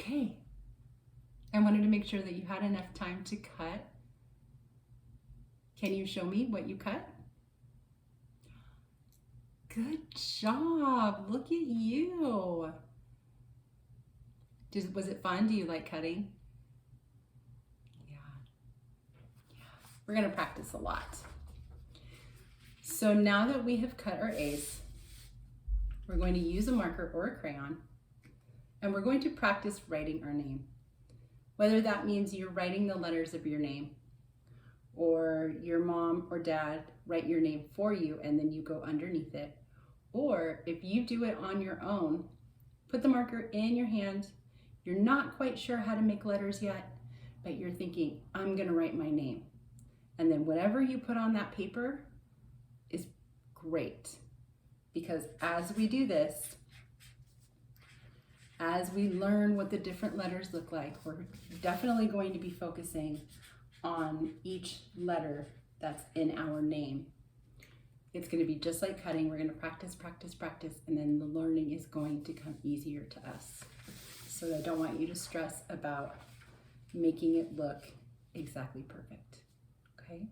Okay. I wanted to make sure that you had enough time to cut. Can you show me what you cut? Good job. Look at you. Was it fun? Do you like cutting? Yeah. We're going to practice a lot. So now that we have cut our A's, we're going to use a marker or a crayon, and we're going to practice writing our name. Whether that means you're writing the letters of your name, or your mom or dad write your name for you and then you go underneath it, or if you do it on your own, put the marker in your hand. You're not quite sure how to make letters yet, but you're thinking, I'm going to write my name. And then whatever you put on that paper is great, because as we do this, as we learn what the different letters look like, we're definitely going to be focusing on each letter that's in our name. It's going to be just like cutting. We're going to practice, practice, practice, and then the learning is going to come easier to us. So I don't want you to stress about making it look exactly perfect. Okay?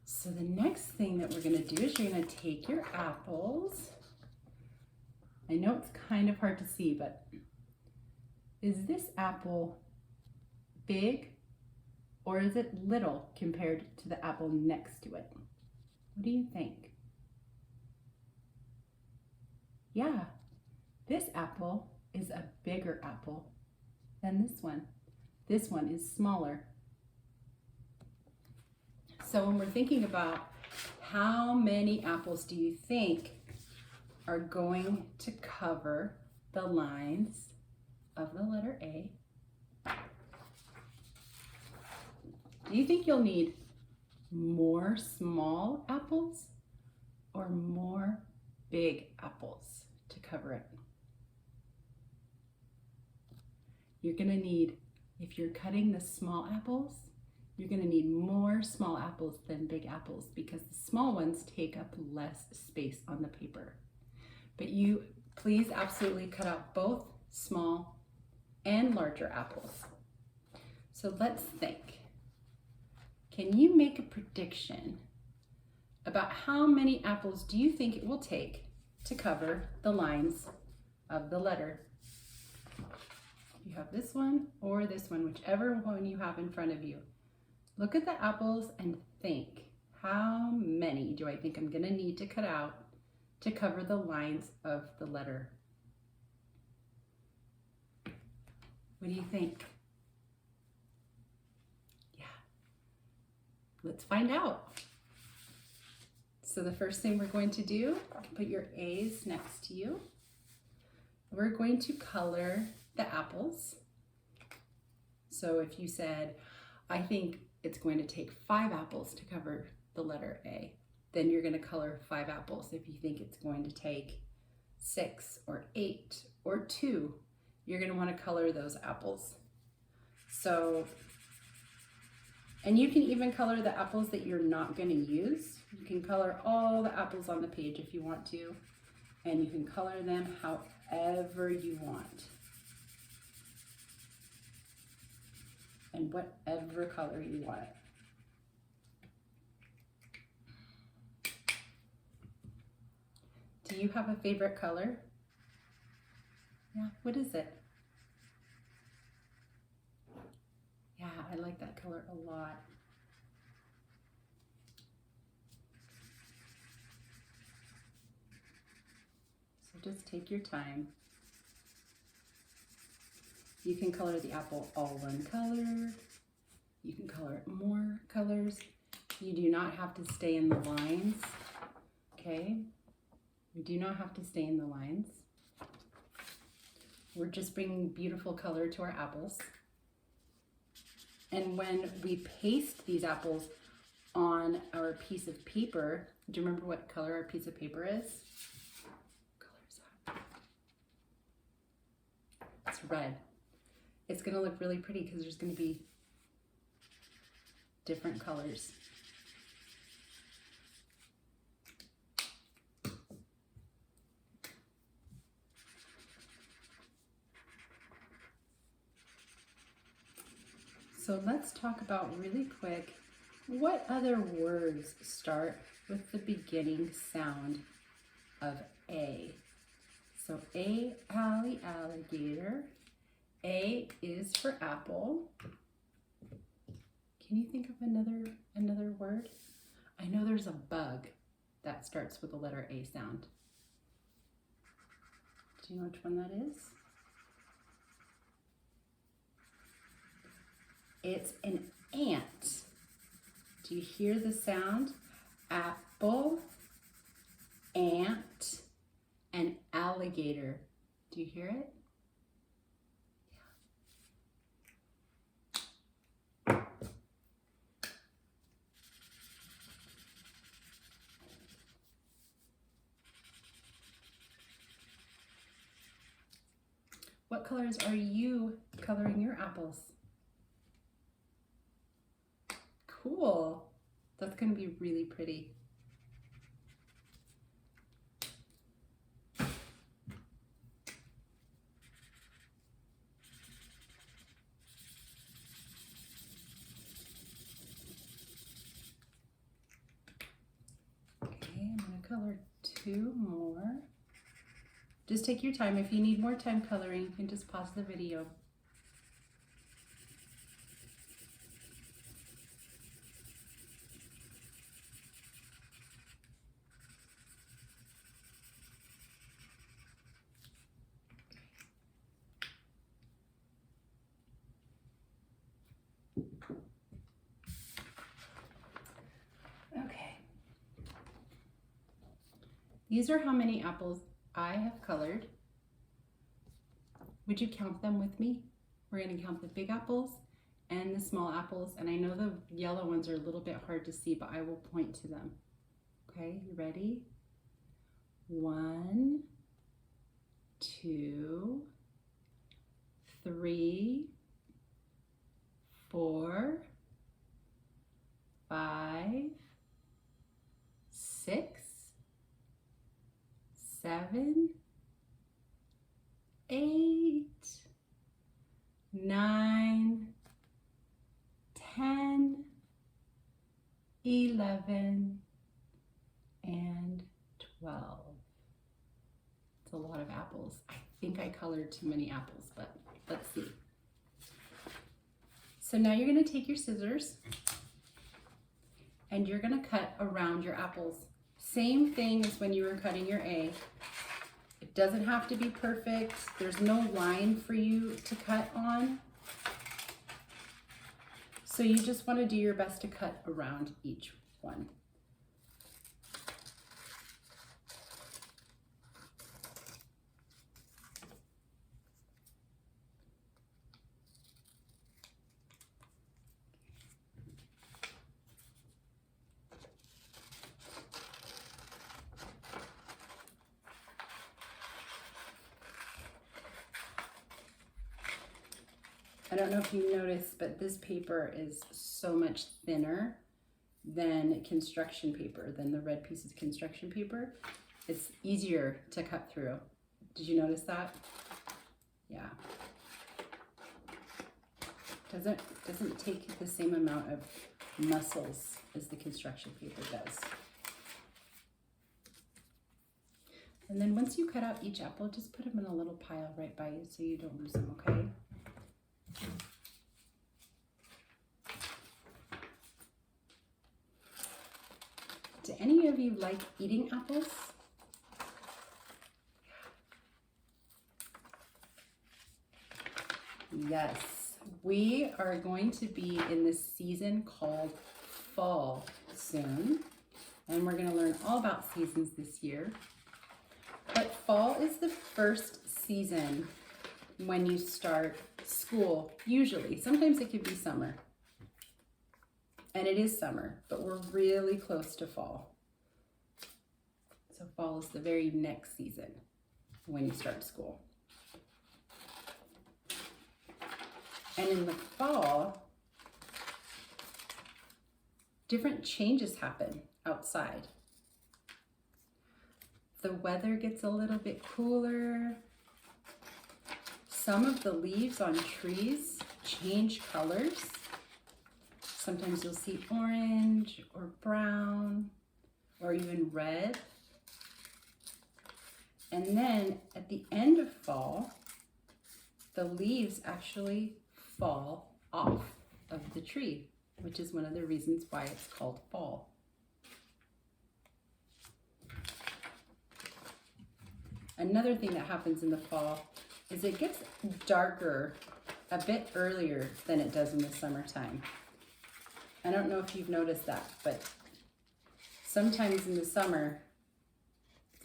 So the next thing that we're going to do is you're going to take your apples. I know it's kind of hard to see, but is this apple big or is it little compared to the apple next to it? What do you think? Yeah, this apple is a bigger apple than this one. This one is smaller. So when we're thinking about how many apples do you think are going to cover the lines of the letter A, do you think you'll need more small apples or more big apples to cover it? You're going to need, if you're cutting the small apples, you're going to need more small apples than big apples, because the small ones take up less space on the paper. But you please absolutely cut out both small and larger apples. So let's think. Can you make a prediction about how many apples do you think it will take to cover the lines of the letter? You have this one or this one, whichever one you have in front of you. Look at the apples and think, how many do I think I'm going to need to cut out to cover the lines of the letter? What do you think? Yeah, let's find out. So the first thing we're going to do, put your A's next to you. We're going to color the apples. So if you said, I think it's going to take 5 apples to cover the letter A, then you're going to color 5 apples. If you think it's going to take 6 or 8 or 2, you're going to want to color those apples. So, and you can even color the apples that you're not going to use. You can color all the apples on the page if you want to, and you can color them however you want. And whatever color you want. Do you have a favorite color? Yeah, what is it? Yeah, I like that color a lot. So just take your time. You can color the apple all one color. You can color it more colors. You do not have to stay in the lines, okay? We do not have to stay in the lines. We're just bringing beautiful color to our apples. And when we paste these apples on our piece of paper, do you remember what color our piece of paper is? What color is that? It's red. It's going to look really pretty because there's going to be different colors. So let's talk about really quick, what other words start with the beginning sound of A? So A, alligator. A is for apple. Can you think of another word? I know there's a bug that starts with the letter A sound. Do you know which one that is? It's an ant. Do you hear the sound? Apple, ant, and alligator. Do you hear it? Yeah. What colors are you coloring your apples? Cool. That's going to be really pretty. Okay, I'm going to color 2 more. Just take your time. If you need more time coloring, you can just pause the video. Okay. These are how many apples I have colored. Would you count them with me? We're going to count the big apples and the small apples. And I know the yellow ones are a little bit hard to see, but I will point to them. Okay, you ready? 1, 2, 3, 4, 5, 6, 7, 8, 9, 10, 11, and 12. It's a lot of apples. I think I colored too many apples, but let's see. So now you're going to take your scissors and you're going to cut around your apples. Same thing as when you were cutting your A. It doesn't have to be perfect. There's no line for you to cut on. So you just want to do your best to cut around each one. I don't know if you noticed, but this paper is so much thinner than construction paper, than the red piece of construction paper. It's easier to cut through. Did you notice that? Yeah. Doesn't take the same amount of muscles as the construction paper does. And then once you cut out each apple, just put them in a little pile right by you so you don't lose them, okay? Do any of you like eating apples? Yes, we are going to be in this season called fall soon, and we're going to learn all about seasons this year. But fall is the first season when you start school, usually. Sometimes it could be summer. And it is summer, but we're really close to fall. So fall is the very next season when you start school. And in the fall, different changes happen outside. The weather gets a little bit cooler. Some of the leaves on trees change colors. sometimes you'll see orange or brown or even red. And then at the end of fall, the leaves actually fall off of the tree, which is one of the reasons why it's called fall. Another thing that happens in the fall is it gets darker a bit earlier than it does in the summertime. I don't know if you've noticed that, but sometimes in the summer,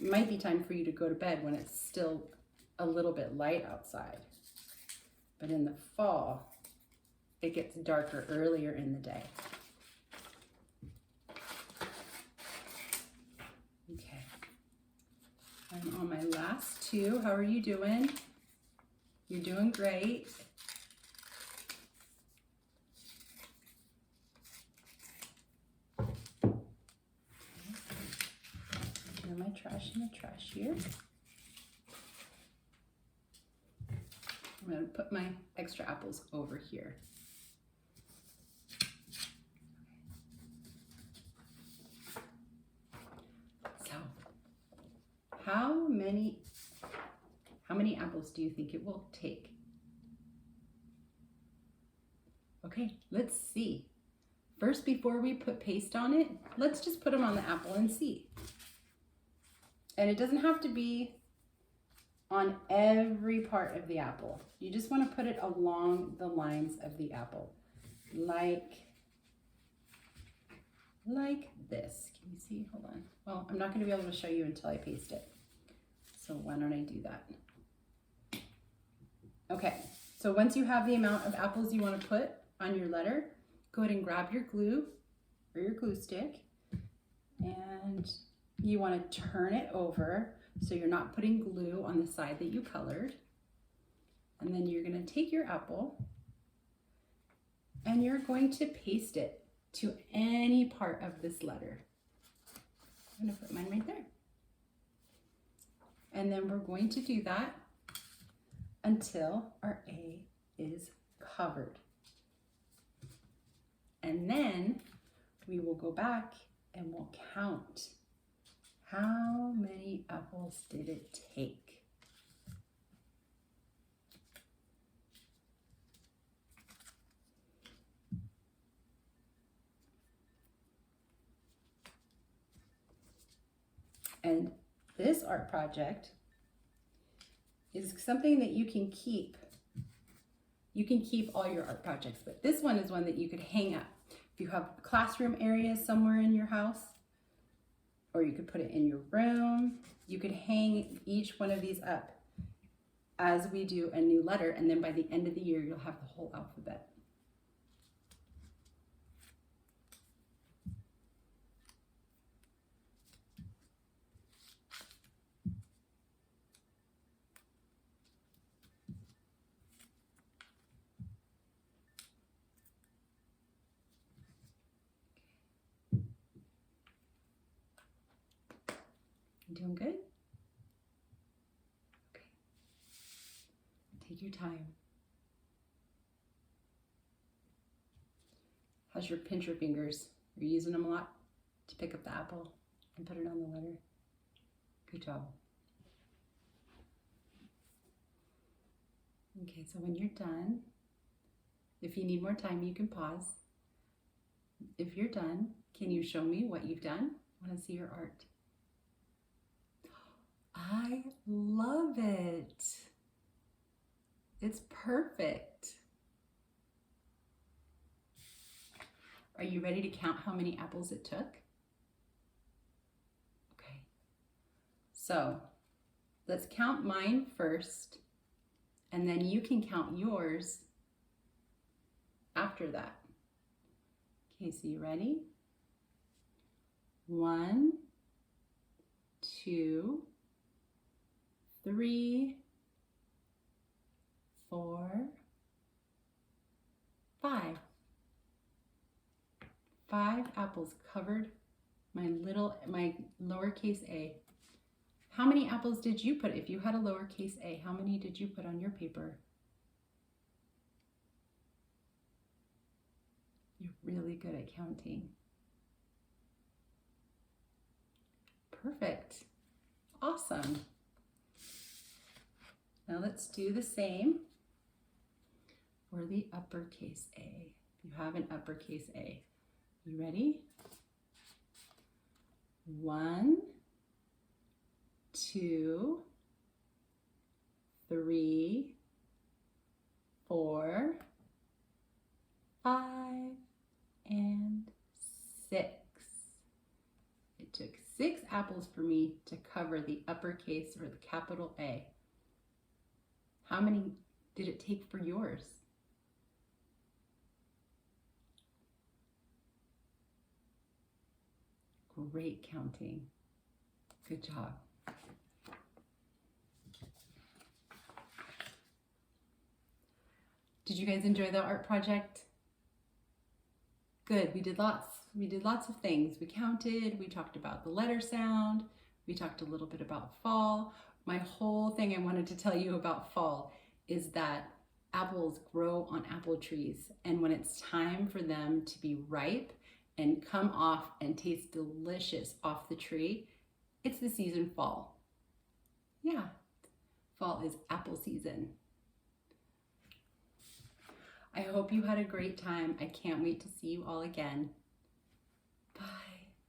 it might be time for you to go to bed when it's still a little bit light outside. But in the fall, it gets darker earlier in the day. Okay. I'm on my last two. How are you doing? You're doing great. Throw my trash in the trash here. I'm going to put my extra apples over here. So, how many apples do you think it will take? Okay, let's see. First, before we put paste on it, let's just put them on the apple and see. And it doesn't have to be on every part of the apple. You just want to put it along the lines of the apple, like this. Can you see? Hold on. Well, I'm not going to be able to show you until I paste it. So why don't I do that? Okay, so once you have the amount of apples you want to put on your letter, go ahead and grab your glue or your glue stick, and you want to turn it over so you're not putting glue on the side that you colored. And then you're going to take your apple and you're going to paste it to any part of this letter. I'm going to put mine right there. And then we're going to do that until our A is covered. And then we will go back and we'll count. How many apples did it take? And this art project is something that you can keep. You can keep all your art projects, but this one is one that you could hang up. If you have classroom areas somewhere in your house, or you could put it in your room, you could hang each one of these up as we do a new letter, and then by the end of the year, you'll have the whole alphabet. Doing good? Okay. Take your time. How's your pincher fingers? Are you using them a lot to pick up the apple and put it on the letter? Good job. Okay, so when you're done, if you need more time, you can pause. If you're done, can you show me what you've done? I want to see your art. I love it. It's perfect. Are you ready to count how many apples it took? Okay. So let's count mine first, and then you can count yours after that. Okay, so you ready? 1, 2, 3, 4, 5. 5 apples covered my lowercase a. How many apples did you put? If you had a lowercase a, how many did you put on your paper? You're really good at counting. Perfect. Awesome. Now let's do the same for the uppercase A. If you have an uppercase A. You ready? 1, 2, 3, 4, 5, and 6. It took 6 apples for me to cover the uppercase or the capital A. How many did it take for yours? Great counting. Good job. Did you guys enjoy the art project? Good. We did lots of things. We counted, we talked about the letter sound, we talked a little bit about fall. My whole thing I wanted to tell you about fall is that apples grow on apple trees, and when it's time for them to be ripe and come off and taste delicious off the tree, it's the season fall. Yeah, fall is apple season. I hope you had a great time. I can't wait to see you all again. Bye.